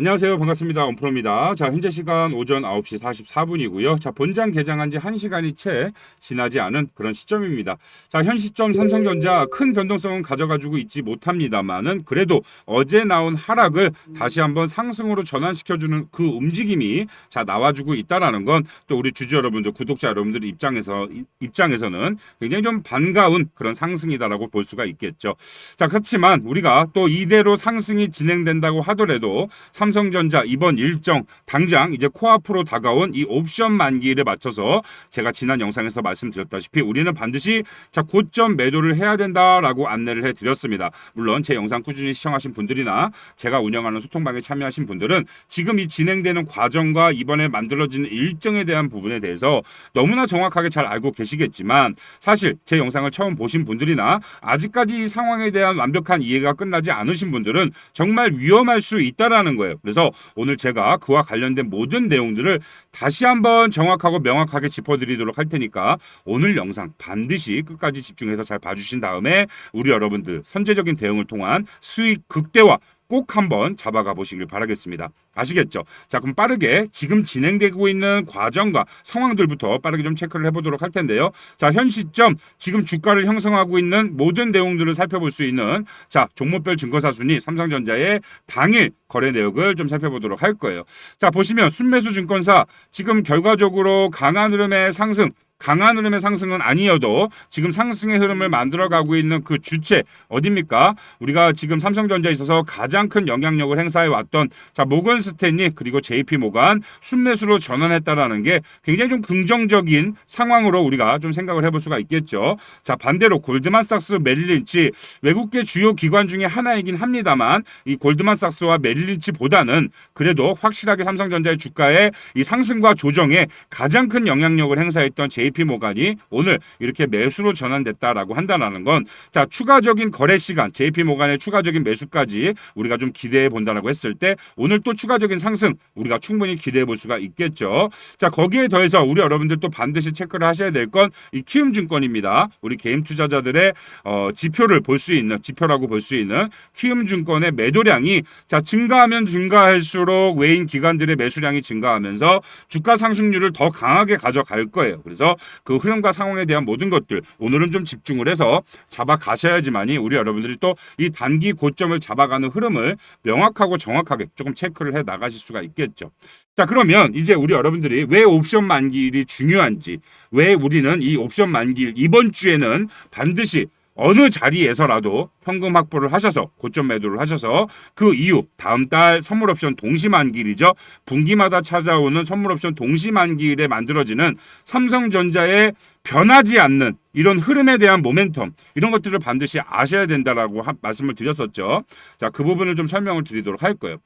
안녕하세요. 반갑습니다. 원프로입니다. 자, 현재 시간 오전 9시 44분이고요. 자, 본장 개장한 지 1시간이 채 지나지 않은 그런 시점입니다. 자, 현 시점 삼성전자 큰 변동성은 가져가지고 있지 못합니다만은 그래도 어제 나온 하락을 다시 한번 상승으로 전환시켜주는 그 움직임이 자, 나와주고 있다라는 건 또 우리 주주 여러분들, 구독자 여러분들 입장에서는 굉장히 좀 반가운 그런 상승이다라고 볼 수가 있겠죠. 자, 그렇지만 우리가 또 이대로 상승이 진행된다고 하더라도 삼성전자 이번 일정 당장 이제 코앞으로 다가온 이 옵션 만기일에 맞춰서 제가 지난 영상에서 말씀드렸다시피 우리는 반드시 자 고점 매도를 해야 된다라고 안내를 해드렸습니다. 물론 제 영상 꾸준히 시청하신 분들이나 제가 운영하는 소통방에 참여하신 분들은 지금 이 진행되는 과정과 이번에 만들어지는 일정에 대한 부분에 대해서 너무나 정확하게 잘 알고 계시겠지만 사실 제 영상을 처음 보신 분들이나 아직까지 이 상황에 대한 완벽한 이해가 끝나지 않으신 분들은 정말 위험할 수 있다라는 거예요. 그래서 오늘 제가 그와 관련된 모든 내용들을 다시 한번 정확하고 명확하게 짚어드리도록 할 테니까 오늘 영상 반드시 끝까지 집중해서 잘 봐주신 다음에 우리 여러분들 선제적인 대응을 통한 수익 극대화 꼭 한번 잡아가 보시길 바라겠습니다. 아시겠죠? 자, 그럼 빠르게 지금 진행되고 있는 과정과 상황들부터 빠르게 좀 체크를 해보도록 할 텐데요. 자, 현 시점 지금 주가를 형성하고 있는 모든 내용들을 살펴볼 수 있는 자, 종목별 증거사 순위 삼성전자의 당일 거래 내역을 좀 살펴보도록 할 거예요. 자, 보시면 순매수 증권사 지금 결과적으로 강한 흐름의 상승은 아니어도 지금 상승의 흐름을 만들어가고 있는 그 주체 어딥니까? 우리가 지금 삼성전자에 있어서 가장 큰 영향력을 행사해 왔던 자 모건 스탠리 그리고 JP 모간 순매수로 전환했다라는 게 굉장히 좀 긍정적인 상황으로 우리가 좀 생각을 해볼 수가 있겠죠. 자 반대로 골드만삭스, 메릴린치 외국계 주요 기관 중에 하나이긴 합니다만 이 골드만삭스와 메릴린치보다는 그래도 확실하게 삼성전자의 주가의 이 상승과 조정에 가장 큰 영향력을 행사했던 JP 모간이 오늘 이렇게 매수로 전환됐다라고 한다는 건 자 추가적인 거래 시간 JP 모간의 추가적인 매수까지 우리가 좀 기대해 본다라고 했을 때 오늘 또 추가적인 상승 우리가 충분히 기대해 볼 수가 있겠죠. 자 거기에 더해서 우리 여러분들 또 반드시 체크를 하셔야 될 건 이 키움증권입니다. 우리 개인 투자자들의 지표를 볼 수 있는 지표라고 볼 수 있는 키움증권의 매도량이 자 증가하면 증가할수록 외인 기관들의 매수량이 증가하면서 주가 상승률을 더 강하게 가져갈 거예요. 그래서 그 흐름과 상황에 대한 모든 것들 오늘은 좀 집중을 해서 잡아가셔야지만이 우리 여러분들이 또 이 단기 고점을 잡아가는 흐름을 명확하고 정확하게 조금 체크를 해 나가실 수가 있겠죠. 자 그러면 이제 우리 여러분들이 왜 옵션 만기일이 중요한지 왜 우리는 이 옵션 만기일 이번 주에는 반드시 어느 자리에서라도 현금 확보를 하셔서 고점 매도를 하셔서 그 이후 다음 달 선물 옵션 동시 만기일이죠. 분기마다 찾아오는 선물 옵션 동시 만기일에 만들어지는 삼성전자의 변하지 않는 이런 흐름에 대한 모멘텀 이런 것들을 반드시 아셔야 된다라고 말씀을 드렸었죠. 자, 그 부분을 좀 설명을 드리도록 할 거예요.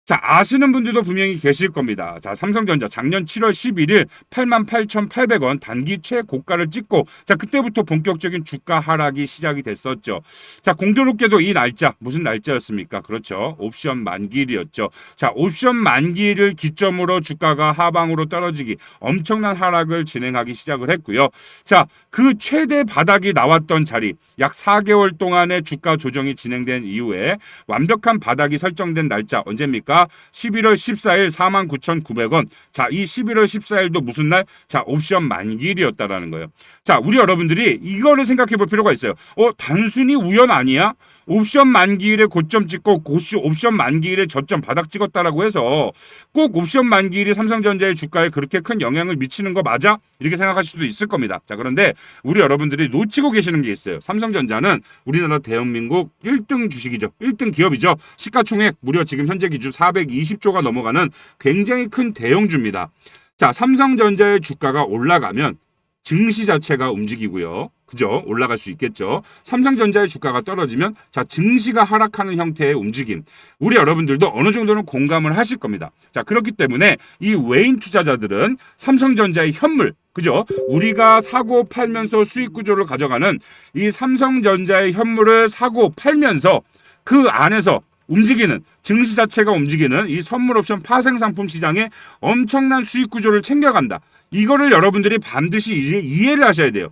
자, 아시는 분들도 분명히 계실 겁니다. 자, 삼성전자 작년 7월 11일 88,800원 단기 최고가를 찍고 자, 그때부터 본격적인 주가 하락이 시작이 됐었죠. 자, 공교롭게도 이 날짜 무슨 날짜였습니까? 그렇죠. 옵션 만기일이었죠. 자, 옵션 만기일을 기점으로 주가가 하방으로 떨어지기 엄청난 하락을 진행하기 시작을 했고요. 자, 그 최대 바닥이 나왔던 자리 약 4개월 동안의 주가 조정이 진행된 이후에 완벽한 바닥이 설정된 날짜 언제입니까? 11월 14일 49,900원. 자, 이 11월 14일도 무슨 날? 자, 옵션 만기일이었다라는 거예요. 자, 우리 여러분들이 이거를 생각해 볼 필요가 있어요. 단순히 우연 아니야? 옵션 만기일에 고점 찍고 옵션 만기일에 저점 바닥 찍었다라고 해서 꼭 옵션 만기일이 삼성전자의 주가에 그렇게 큰 영향을 미치는 거 맞아? 이렇게 생각하실 수도 있을 겁니다. 자, 그런데 우리 여러분들이 놓치고 계시는 게 있어요. 삼성전자는 우리나라 대한민국 1등 주식이죠. 1등 기업이죠. 시가총액 무려 지금 현재 기준 420조가 넘어가는 굉장히 큰 대형주입니다. 자, 삼성전자의 주가가 올라가면 증시 자체가 움직이고요. 그죠? 올라갈 수 있겠죠. 삼성전자의 주가가 떨어지면 자 증시가 하락하는 형태의 움직임. 우리 여러분들도 어느 정도는 공감을 하실 겁니다. 자 그렇기 때문에 이 외인 투자자들은 삼성전자의 현물 그죠? 우리가 사고 팔면서 수익 구조를 가져가는 이 삼성전자의 현물을 사고 팔면서 그 안에서 움직이는 증시 자체가 움직이는 이 선물 옵션 파생 상품 시장에 엄청난 수익 구조를 챙겨간다. 이거를 여러분들이 반드시 이제 이해를 하셔야 돼요.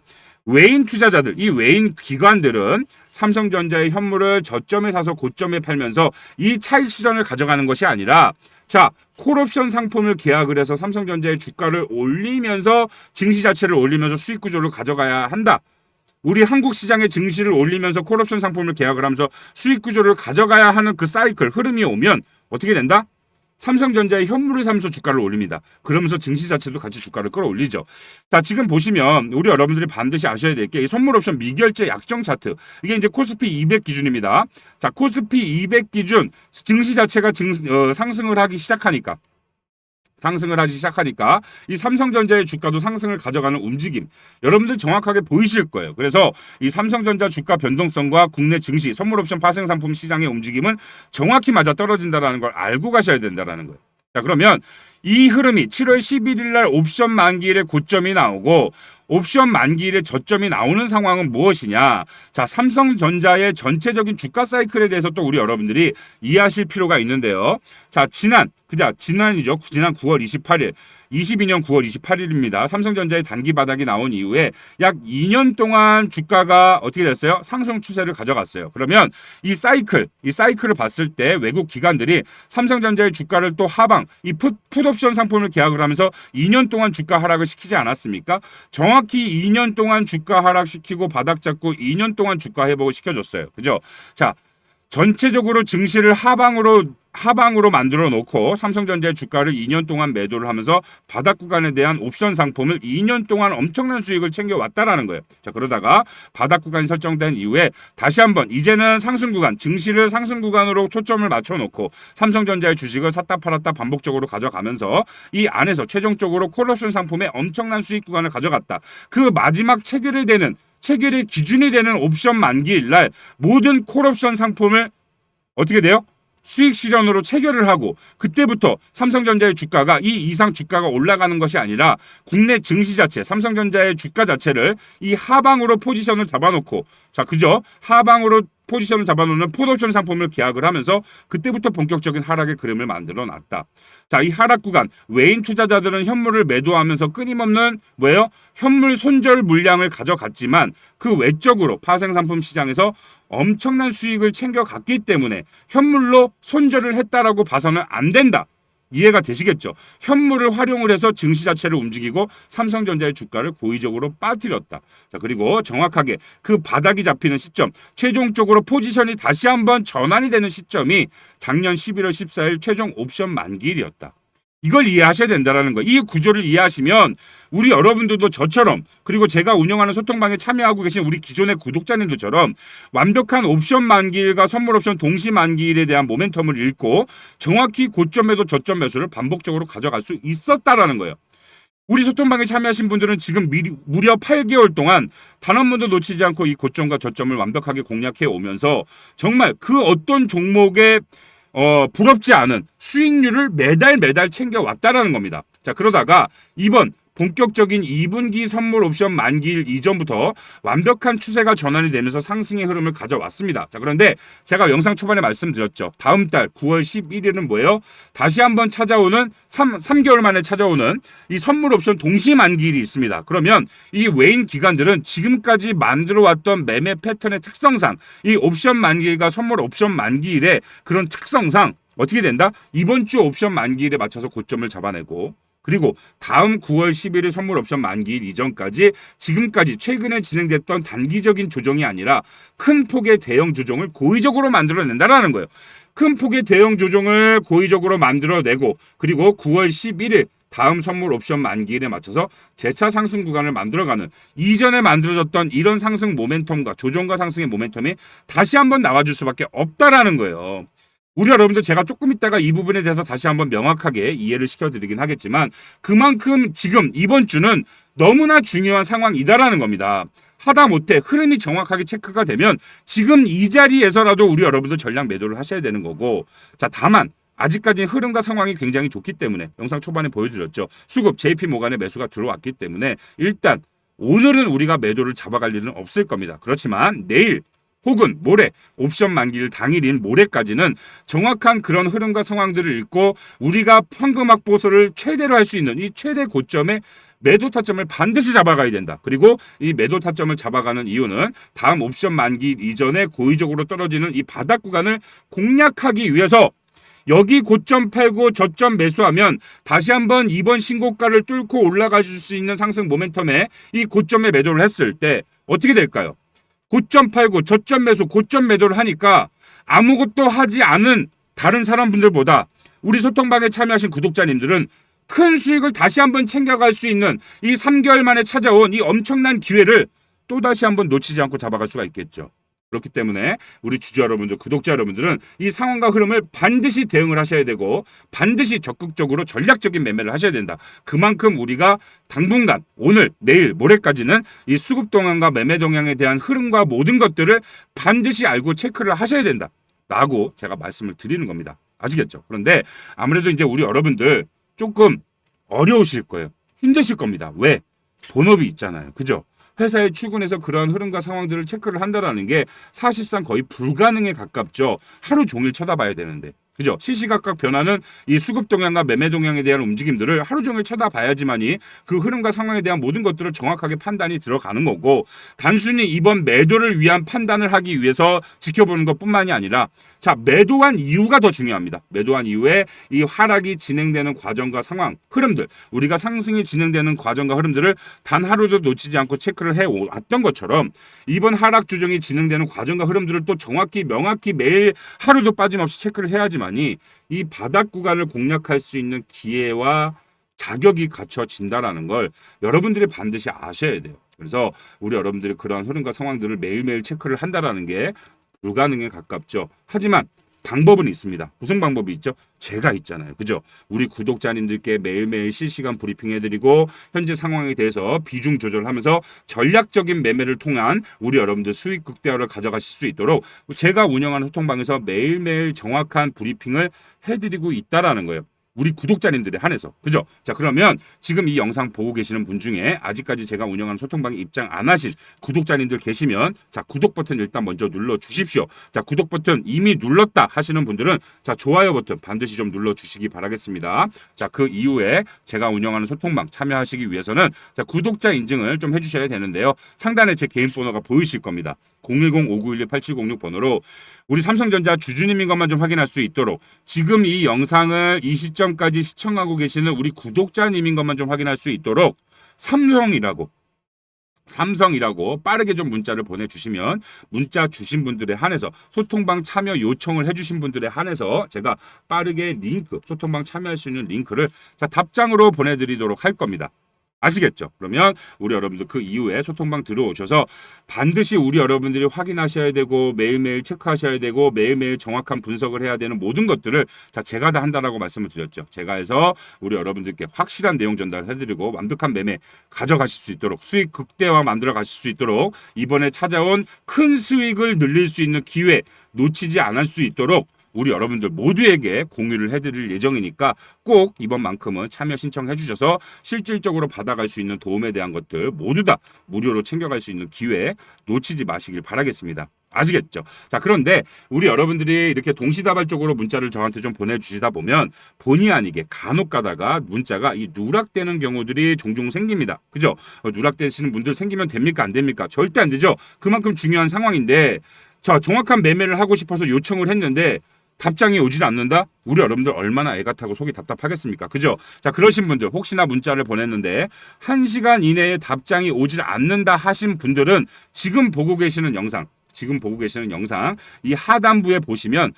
외인 투자자들, 이 외인 기관들은 삼성전자의 현물을 저점에 사서 고점에 팔면서 이 차익 실현을 가져가는 것이 아니라 자, 콜옵션 상품을 계약을 해서 삼성전자의 주가를 올리면서 증시 자체를 올리면서 수익 구조를 가져가야 한다. 우리 한국 시장의 증시를 올리면서 콜옵션 상품을 계약을 하면서 수익 구조를 가져가야 하는 그 사이클 흐름이 오면 어떻게 된다? 삼성전자의 현물을 사면서 주가를 올립니다. 그러면서 증시 자체도 같이 주가를 끌어올리죠. 자, 지금 보시면 우리 여러분들이 반드시 아셔야 될 게 이 선물 옵션 미결제 약정 차트. 이게 이제 코스피 200 기준입니다. 자, 코스피 200 기준 증시 자체가 상승을 하기 시작하니까 이 삼성전자의 주가도 상승을 가져가는 움직임 여러분들 정확하게 보이실 거예요. 그래서 이 삼성전자 주가 변동성과 국내 증시 선물옵션 파생상품 시장의 움직임은 정확히 맞아떨어진다는 걸 알고 가셔야 된다는 거예요. 자, 그러면 이 흐름이 7월 11일 날 옵션 만기일에 고점이 나오고 옵션 만기일에 저점이 나오는 상황은 무엇이냐? 자, 삼성전자의 전체적인 주가 사이클에 대해서 또 우리 여러분들이 이해하실 필요가 있는데요. 자, 지난 9월 28일 22년 9월 28일입니다. 삼성전자의 단기 바닥이 나온 이후에 약 2년 동안 주가가 어떻게 됐어요? 상승 추세를 가져갔어요. 그러면 이 사이클을 봤을 때 외국 기관들이 삼성전자의 주가를 또 하방, 이 풋옵션 상품을 계약을 하면서 2년 동안 주가 하락을 시키지 않았습니까? 정확히 2년 동안 주가 하락시키고 바닥 잡고 2년 동안 주가 회복을 시켜줬어요. 그죠? 자, 전체적으로 증시를 하방으로 만들어 놓고 삼성전자의 주가를 2년 동안 매도를 하면서 바닥 구간에 대한 옵션 상품을 2년 동안 엄청난 수익을 챙겨왔다라는 거예요. 자, 그러다가 바닥 구간이 설정된 이후에 다시 한번 이제는 상승 구간, 증시를 상승 구간으로 초점을 맞춰 놓고 삼성전자의 주식을 샀다 팔았다 반복적으로 가져가면서 이 안에서 최종적으로 콜옵션 상품의 엄청난 수익 구간을 가져갔다. 그 마지막 체결의 기준이 되는 옵션 만기일 날 모든 콜옵션 상품을 어떻게 돼요? 수익 실현으로 체결을 하고 그때부터 삼성전자의 주가가 이 이상 주가가 올라가는 것이 아니라 국내 증시 자체, 삼성전자의 주가 자체를 이 하방으로 포지션을 잡아놓고 자, 그죠? 하방으로 포지션을 잡아놓는 풋옵션 상품을 계약을 하면서 그때부터 본격적인 하락의 그림을 만들어 놨다. 자, 이 하락 구간 외인 투자자들은 현물을 매도하면서 끊임없는 뭐예요? 현물 손절 물량을 가져갔지만 그 외적으로 파생상품 시장에서 엄청난 수익을 챙겨갔기 때문에 현물로 손절을 했다라고 봐서는 안 된다. 이해가 되시겠죠? 현물을 활용을 해서 증시 자체를 움직이고 삼성전자의 주가를 고의적으로 빠뜨렸다. 자, 그리고 정확하게 그 바닥이 잡히는 시점, 최종적으로 포지션이 다시 한번 전환이 되는 시점이 작년 11월 14일 최종 옵션 만기일이었다. 이걸 이해하셔야 된다는 거예요. 이 구조를 이해하시면 우리 여러분들도 저처럼 그리고 제가 운영하는 소통방에 참여하고 계신 우리 기존의 구독자님들처럼 완벽한 옵션 만기일과 선물 옵션 동시 만기일에 대한 모멘텀을 읽고 정확히 고점 매도 저점 매수를 반복적으로 가져갈 수 있었다라는 거예요. 우리 소통방에 참여하신 분들은 지금 무려 8개월 동안 단 한 번도 놓치지 않고 이 고점과 저점을 완벽하게 공략해 오면서 정말 그 어떤 종목에 부럽지 않은 수익률을 매달 챙겨왔다라는 겁니다. 자, 그러다가 이번 본격적인 2분기 선물 옵션 만기일 이전부터 완벽한 추세가 전환이 되면서 상승의 흐름을 가져왔습니다. 자, 그런데 제가 영상 초반에 말씀드렸죠. 다음 달 9월 11일은 뭐예요? 다시 한번 찾아오는 3개월 만에 찾아오는 이 선물 옵션 동시 만기일이 있습니다. 그러면 이 외인 기관들은 지금까지 만들어왔던 매매 패턴의 특성상 이 옵션 만기일과 선물 옵션 만기일의 그런 특성상 어떻게 된다? 이번 주 옵션 만기일에 맞춰서 고점을 잡아내고 그리고 다음 9월 11일 선물 옵션 만기일 이전까지 지금까지 최근에 진행됐던 단기적인 조정이 아니라 큰 폭의 대형 조정을 고의적으로 만들어낸다라는 거예요. 큰 폭의 대형 조정을 고의적으로 만들어내고 그리고 9월 11일 다음 선물 옵션 만기일에 맞춰서 재차 상승 구간을 만들어가는 이전에 만들어졌던 이런 상승 모멘텀과 조정과 상승의 모멘텀이 다시 한번 나와줄 수밖에 없다라는 거예요. 우리 여러분들 제가 조금 있다가 이 부분에 대해서 다시 한번 명확하게 이해를 시켜드리긴 하겠지만 그만큼 지금 이번 주는 너무나 중요한 상황이다라는 겁니다. 하다못해 흐름이 정확하게 체크가 되면 지금 이 자리에서라도 우리 여러분들 전량 매도를 하셔야 되는 거고 자, 다만 아직까지 흐름과 상황이 굉장히 좋기 때문에 영상 초반에 보여드렸죠. 수급 JP모간의 매수가 들어왔기 때문에 일단 오늘은 우리가 매도를 잡아갈 일은 없을 겁니다. 그렇지만 내일 혹은 모레 옵션 만기일 당일인 모레까지는 정확한 그런 흐름과 상황들을 읽고 우리가 현금 확보소를 최대로 할 수 있는 이 최대 고점에 매도 타점을 반드시 잡아가야 된다. 그리고 이 매도 타점을 잡아가는 이유는 다음 옵션 만기 이전에 고의적으로 떨어지는 이 바닥 구간을 공략하기 위해서 여기 고점 팔고 저점 매수하면 다시 한번 이번 신고가를 뚫고 올라갈 수 있는 상승 모멘텀에 이 고점에 매도를 했을 때 어떻게 될까요? 고점 팔고 저점 매수, 고점 매도를 하니까 아무것도 하지 않은 다른 사람분들보다 우리 소통방에 참여하신 구독자님들은 큰 수익을 다시 한번 챙겨갈 수 있는 이 3개월 만에 찾아온 이 엄청난 기회를 또다시 한번 놓치지 않고 잡아갈 수가 있겠죠. 그렇기 때문에 우리 주주 여러분들, 구독자 여러분들은 이 상황과 흐름을 반드시 대응을 하셔야 되고 반드시 적극적으로 전략적인 매매를 하셔야 된다. 그만큼 우리가 당분간 오늘, 내일, 모레까지는 이 수급 동향과 매매 동향에 대한 흐름과 모든 것들을 반드시 알고 체크를 하셔야 된다. 라고 제가 말씀을 드리는 겁니다. 아시겠죠? 그런데 아무래도 이제 우리 여러분들 조금 어려우실 거예요. 힘드실 겁니다. 왜? 본업이 있잖아요. 그죠? 회사에 출근해서 그러한 흐름과 상황들을 체크를 한다는 게 사실상 거의 불가능에 가깝죠. 하루 종일 쳐다봐야 되는데. 그죠? 시시각각 변하는 이 수급 동향과 매매 동향에 대한 움직임들을 하루 종일 쳐다봐야지만이 그 흐름과 상황에 대한 모든 것들을 정확하게 판단이 들어가는 거고 단순히 이번 매도를 위한 판단을 하기 위해서 지켜보는 것뿐만이 아니라 자, 매도한 이유가 더 중요합니다. 매도한 이후에 이 하락이 진행되는 과정과 상황, 흐름들, 우리가 상승이 진행되는 과정과 흐름들을 단 하루도 놓치지 않고 체크를 해왔던 것처럼 이번 하락 조정이 진행되는 과정과 흐름들을 또 정확히 명확히 매일 하루도 빠짐없이 체크를 해야지만이 이 바닥 구간을 공략할 수 있는 기회와 자격이 갖춰진다라는 걸 여러분들이 반드시 아셔야 돼요. 그래서 우리 여러분들이 그러한 흐름과 상황들을 매일매일 체크를 한다라는 게 불가능에 가깝죠. 하지만 방법은 있습니다. 무슨 방법이 있죠? 제가 있잖아요. 그죠? 우리 구독자님들께 매일매일 실시간 브리핑해드리고 현재 상황에 대해서 비중 조절하면서 전략적인 매매를 통한 우리 여러분들 수익 극대화를 가져가실 수 있도록 제가 운영하는 소통방에서 매일매일 정확한 브리핑을 해드리고 있다라는 거예요. 우리 구독자님들에 한해서. 그죠? 자, 그러면 지금 이 영상 보고 계시는 분 중에 아직까지 제가 운영하는 소통방에 입장 안 하신 구독자님들 계시면 자, 구독 버튼 일단 먼저 눌러 주십시오. 자, 구독 버튼 이미 눌렀다 하시는 분들은 자, 좋아요 버튼 반드시 좀 눌러 주시기 바라겠습니다. 자, 그 이후에 제가 운영하는 소통방 참여하시기 위해서는 자, 구독자 인증을 좀 해주셔야 되는데요. 상단에 제 개인 번호가 보이실 겁니다. 010-5911-8706 번호로 우리 삼성전자 주주님인 것만 좀 확인할 수 있도록 지금 이 영상을 이 시점까지 시청하고 계시는 우리 구독자님인 것만 좀 확인할 수 있도록 삼성이라고 빠르게 좀 문자를 보내주시면 문자 주신 분들에 한해서 소통방 참여 요청을 해주신 분들에 한해서 제가 빠르게 링크 소통방 참여할 수 있는 링크를 자, 답장으로 보내드리도록 할 겁니다. 아시겠죠? 그러면 우리 여러분들 그 이후에 소통방 들어오셔서 반드시 우리 여러분들이 확인하셔야 되고 매일매일 체크하셔야 되고 매일매일 정확한 분석을 해야 되는 모든 것들을 자, 제가 다 한다라고 말씀을 드렸죠. 제가 해서 우리 여러분들께 확실한 내용 전달을 해드리고 완벽한 매매 가져가실 수 있도록 수익 극대화 만들어 가실 수 있도록 이번에 찾아온 큰 수익을 늘릴 수 있는 기회 놓치지 않을 수 있도록 우리 여러분들 모두에게 공유를 해드릴 예정이니까 꼭 이번만큼은 참여 신청해 주셔서 실질적으로 받아갈 수 있는 도움에 대한 것들 모두 다 무료로 챙겨갈 수 있는 기회 놓치지 마시길 바라겠습니다. 아시겠죠? 자, 그런데 우리 여러분들이 이렇게 동시다발적으로 문자를 저한테 좀 보내주시다 보면 본의 아니게 간혹 가다가 문자가 이 누락되는 경우들이 종종 생깁니다. 그죠? 누락되시는 분들 생기면 됩니까? 안 됩니까? 절대 안 되죠. 그만큼 중요한 상황인데 자, 정확한 매매를 하고 싶어서 요청을 했는데 답장이 오질 않는다? 우리 여러분들 얼마나 애가 타고 속이 답답하겠습니까? 그죠? 자, 그러신 분들 혹시나 문자를 보냈는데 1시간 이내에 답장이 오질 않는다 하신 분들은 지금 보고 계시는 영상 이 하단부에 보시면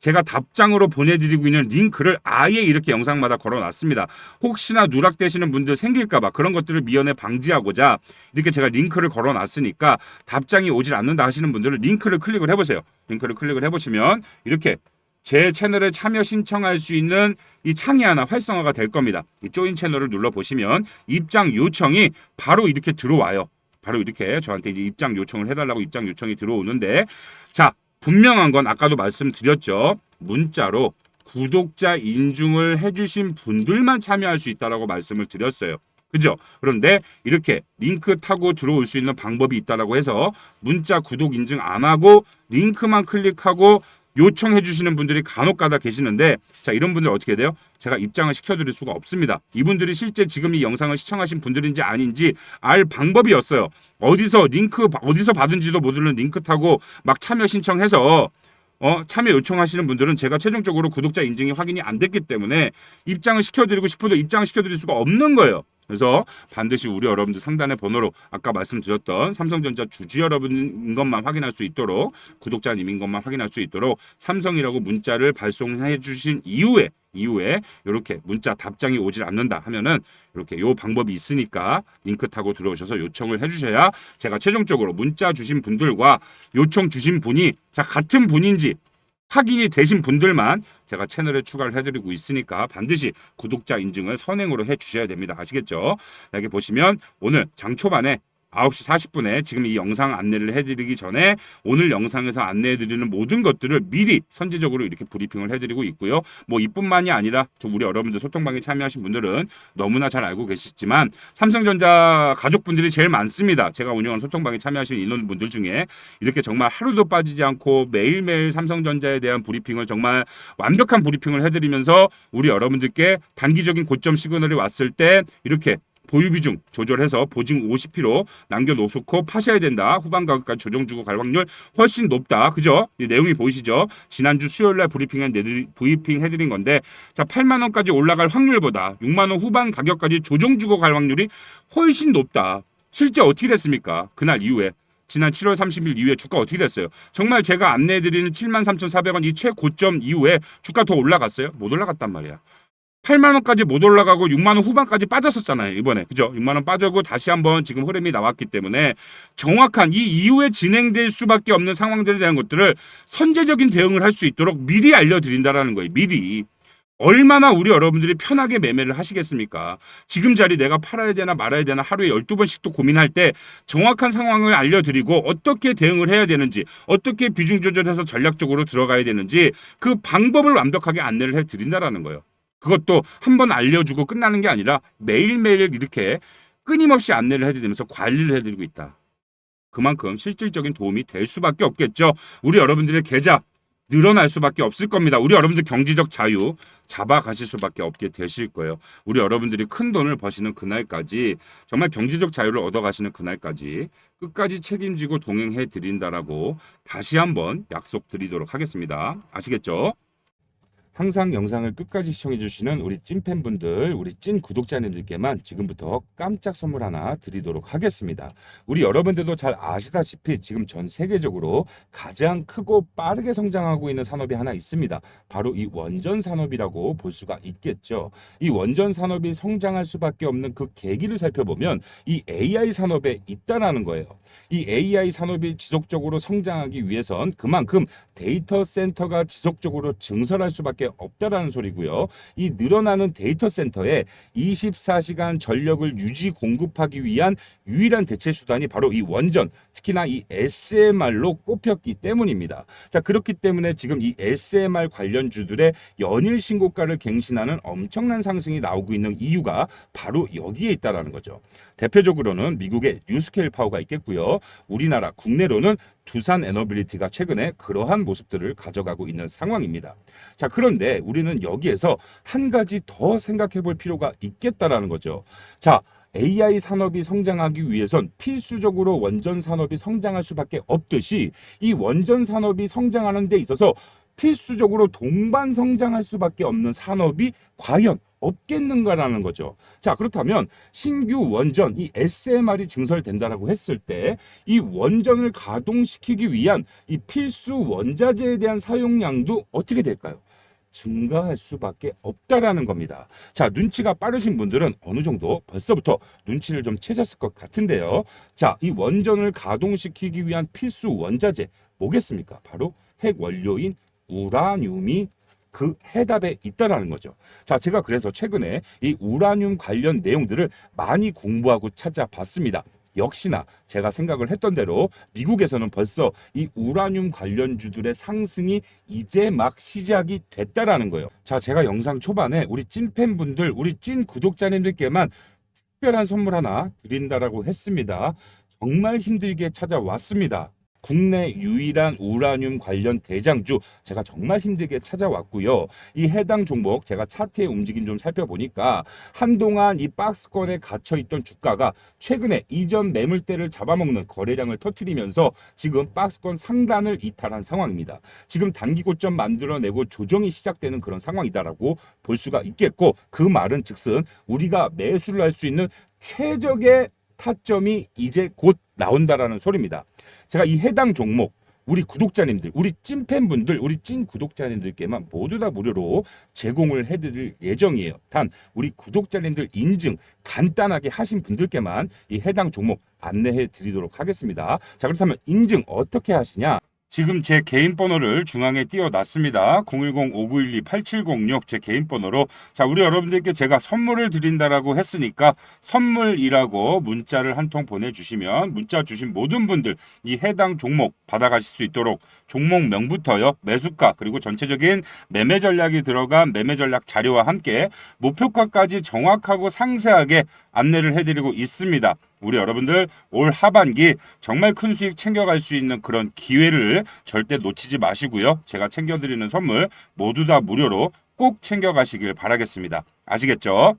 제가 답장으로 보내드리고 있는 링크를 아예 이렇게 영상마다 걸어놨습니다. 혹시나 누락되시는 분들 생길까봐 그런 것들을 미연에 방지하고자 이렇게 제가 링크를 걸어놨으니까 답장이 오질 않는다 하시는 분들은 링크를 클릭을 해보세요. 링크를 클릭을 해보시면 이렇게 제 채널에 참여 신청할 수 있는 이 창이 하나 활성화가 될 겁니다. 이 조인 채널을 눌러보시면 입장 요청이 바로 이렇게 들어와요. 바로 이렇게 저한테 이제 입장 요청을 해달라고 입장 요청이 들어오는데 자, 분명한 건 아까도 말씀드렸죠. 문자로 구독자 인증을 해주신 분들만 참여할 수 있다라고 말씀을 드렸어요. 그죠? 그런데 이렇게 링크 타고 들어올 수 있는 방법이 있다라고 해서 문자 구독 인증 안 하고 링크만 클릭하고 요청해 주시는 분들이 간혹가다 계시는데, 자, 이런 분들 어떻게 돼요? 제가 입장을 시켜드릴 수가 없습니다. 이분들이 실제 지금 이 영상을 시청하신 분들인지 아닌지 알 방법이었어요. 어디서 링크 어디서 받은지도 모르는 링크 타고 막 참여 신청해서 참여 요청하시는 분들은 제가 최종적으로 구독자 인증이 확인이 안 됐기 때문에 입장을 시켜드리고 싶어도 입장을 시켜드릴 수가 없는 거예요. 그래서 반드시 우리 여러분들 상단의 번호로 아까 말씀드렸던 삼성전자 주주 여러분인 것만 확인할 수 있도록, 구독자님인 것만 확인할 수 있도록 삼성이라고 문자를 발송해 주신 이후에 이렇게 문자 답장이 오질 않는다 하면은 이렇게 요 방법이 있으니까 링크 타고 들어오셔서 요청을 해주셔야 제가 최종적으로 문자 주신 분들과 요청 주신 분이 자 같은 분인지 확인이 되신 분들만 제가 채널에 추가를 해드리고 있으니까 반드시 구독자 인증을 선행으로 해주셔야 됩니다. 아시겠죠? 여기 보시면 오늘 장 초반에 9시 40분에 지금 이 영상 안내를 해드리기 전에 오늘 영상에서 안내해드리는 모든 것들을 미리 선제적으로 이렇게 브리핑을 해드리고 있고요. 뭐 이뿐만이 아니라 우리 여러분들 소통방에 참여하신 분들은 너무나 잘 알고 계시지만 삼성전자 가족분들이 제일 많습니다. 제가 운영하는 소통방에 참여하시는 인원분들 중에 이렇게 정말 하루도 빠지지 않고 매일매일 삼성전자에 대한 브리핑을 정말 완벽한 브리핑을 해드리면서 우리 여러분들께 단기적인 고점 시그널이 왔을 때 이렇게 보유 비중 조절해서 보증 50% 남겨놓고 파셔야 된다. 후반 가격까지 조정 주고 갈 확률 훨씬 높다. 그죠? 이 내용이 보이시죠? 지난주 수요일 날 브리핑 해드린 건데 자 8만 원까지 올라갈 확률보다 6만 원 후반 가격까지 조정 주고 갈 확률이 훨씬 높다. 실제 어떻게 됐습니까? 그날 이후에. 지난 7월 30일 이후에 주가 어떻게 됐어요? 정말 제가 안내해드리는 73,400원 이 최고점 이후에 주가 더 올라갔어요? 못 올라갔단 말이야. 8만 원까지 못 올라가고 6만 원 후반까지 빠졌었잖아요. 이번에. 그죠? 6만 원 빠져고 다시 한번 지금 흐름이 나왔기 때문에 정확한 이 이후에 진행될 수밖에 없는 상황들에 대한 것들을 선제적인 대응을 할 수 있도록 미리 알려드린다라는 거예요. 미리. 얼마나 우리 여러분들이 편하게 매매를 하시겠습니까? 지금 자리 내가 팔아야 되나 말아야 되나 하루에 12번씩도 고민할 때 정확한 상황을 알려드리고 어떻게 대응을 해야 되는지, 어떻게 비중 조절해서 전략적으로 들어가야 되는지 그 방법을 완벽하게 안내를 해드린다라는 거예요. 그것도 한 번 알려주고 끝나는 게 아니라 매일매일 이렇게 끊임없이 안내를 해드리면서 관리를 해드리고 있다. 그만큼 실질적인 도움이 될 수밖에 없겠죠. 우리 여러분들의 계좌 늘어날 수밖에 없을 겁니다. 우리 여러분들 경제적 자유 잡아가실 수밖에 없게 되실 거예요. 우리 여러분들이 큰 돈을 버시는 그날까지 정말 경제적 자유를 얻어가시는 그날까지 끝까지 책임지고 동행해 드린다라고 다시 한번 약속드리도록 하겠습니다. 아시겠죠? 항상 영상을 끝까지 시청해주시는 우리 찐팬분들, 우리 찐 구독자님들께만 지금부터 깜짝 선물 하나 드리도록 하겠습니다. 우리 여러분들도 잘 아시다시피 지금 전 세계적으로 가장 크고 빠르게 성장하고 있는 산업이 하나 있습니다. 바로 이 원전 산업이라고 볼 수가 있겠죠. 이 원전 산업이 성장할 수밖에 없는 그 계기를 살펴보면 이 AI 산업에 있다라는 거예요. 이 AI 산업이 지속적으로 성장하기 위해선 그만큼 데이터 센터가 지속적으로 증설할 수밖에 없다라는 소리고요. 이 늘어나는 데이터 센터에 24시간 전력을 유지 공급하기 위한 유일한 대체 수단이 바로 이 원전, 특히나 이 SMR로 꼽혔기 때문입니다. 자, 그렇기 때문에 지금 이 SMR 관련주들의 연일 신고가를 갱신하는 엄청난 상승이 나오고 있는 이유가 바로 여기에 있다라는 거죠. 대표적으로는 미국의 뉴스케일 파워가 있겠고요. 우리나라 국내로는 두산 에너빌리티가 최근에 그러한 모습들을 가져가고 있는 상황입니다. 자, 그런데 우리는 여기에서 한 가지 더 생각해 볼 필요가 있겠다라는 거죠. 자, AI 산업이 성장하기 위해선 필수적으로 원전 산업이 성장할 수밖에 없듯이 이 원전 산업이 성장하는 데 있어서 필수적으로 동반 성장할 수밖에 없는 산업이 과연 없겠는가라는 거죠. 자, 그렇다면 신규 원전 이 SMR이 증설된다라고 했을 때 이 원전을 가동시키기 위한 이 필수 원자재에 대한 사용량도 어떻게 될까요? 증가할 수밖에 없다라는 겁니다. 자, 눈치가 빠르신 분들은 어느 정도 벌써부터 눈치를 좀 채셨을 것 같은데요. 자, 이 원전을 가동시키기 위한 필수 원자재 뭐겠습니까? 바로 핵 원료인 우라늄이 그 해답에 있다라는 거죠. 자, 제가 그래서 최근에 이 우라늄 관련 내용들을 많이 공부하고 찾아봤습니다. 역시나 제가 생각을 했던 대로 미국에서는 벌써 이 우라늄 관련주들의 상승이 이제 막 시작이 됐다라는 거예요. 자, 제가 영상 초반에 우리 찐팬분들, 우리 찐 구독자님들께만 특별한 선물 하나 드린다라고 했습니다. 정말 힘들게 찾아왔습니다. 국내 유일한 우라늄 관련 대장주 제가 정말 힘들게 찾아왔고요. 이 해당 종목 제가 차트의 움직임 좀 살펴보니까 한동안 이 박스권에 갇혀있던 주가가 최근에 이전 매물대를 잡아먹는 거래량을 터뜨리면서 지금 박스권 상단을 이탈한 상황입니다. 지금 단기 고점 만들어내고 조정이 시작되는 그런 상황이다라고 볼 수가 있겠고, 그 말은 즉슨 우리가 매수를 할 수 있는 최적의 타점이 이제 곧 나온다라는 소리입니다. 제가 이 해당 종목 우리 구독자님들, 우리 찐팬분들, 우리 찐 구독자님들께만 모두 다 무료로 제공을 해드릴 예정이에요. 단 우리 구독자님들 인증 간단하게 하신 분들께만 이 해당 종목 안내해 드리도록 하겠습니다. 자, 그렇다면 인증 어떻게 하시냐? 지금 제 개인 번호를 중앙에 띄워놨습니다. 010-5912-8706 제 개인 번호로. 자, 우리 여러분들께 제가 선물을 드린다라고 했으니까 선물이라고 문자를 한 통 보내주시면 문자 주신 모든 분들 이 해당 종목 받아가실 수 있도록 종목명부터요, 매수가 그리고 전체적인 매매 전략이 들어간 매매 전략 자료와 함께 목표가까지 정확하고 상세하게 안내를 해드리고 있습니다. 우리 여러분들 올 하반기 정말 큰 수익 챙겨갈 수 있는 그런 기회를 절대 놓치지 마시고요. 제가 챙겨드리는 선물 모두 다 무료로 꼭 챙겨가시길 바라겠습니다. 아시겠죠?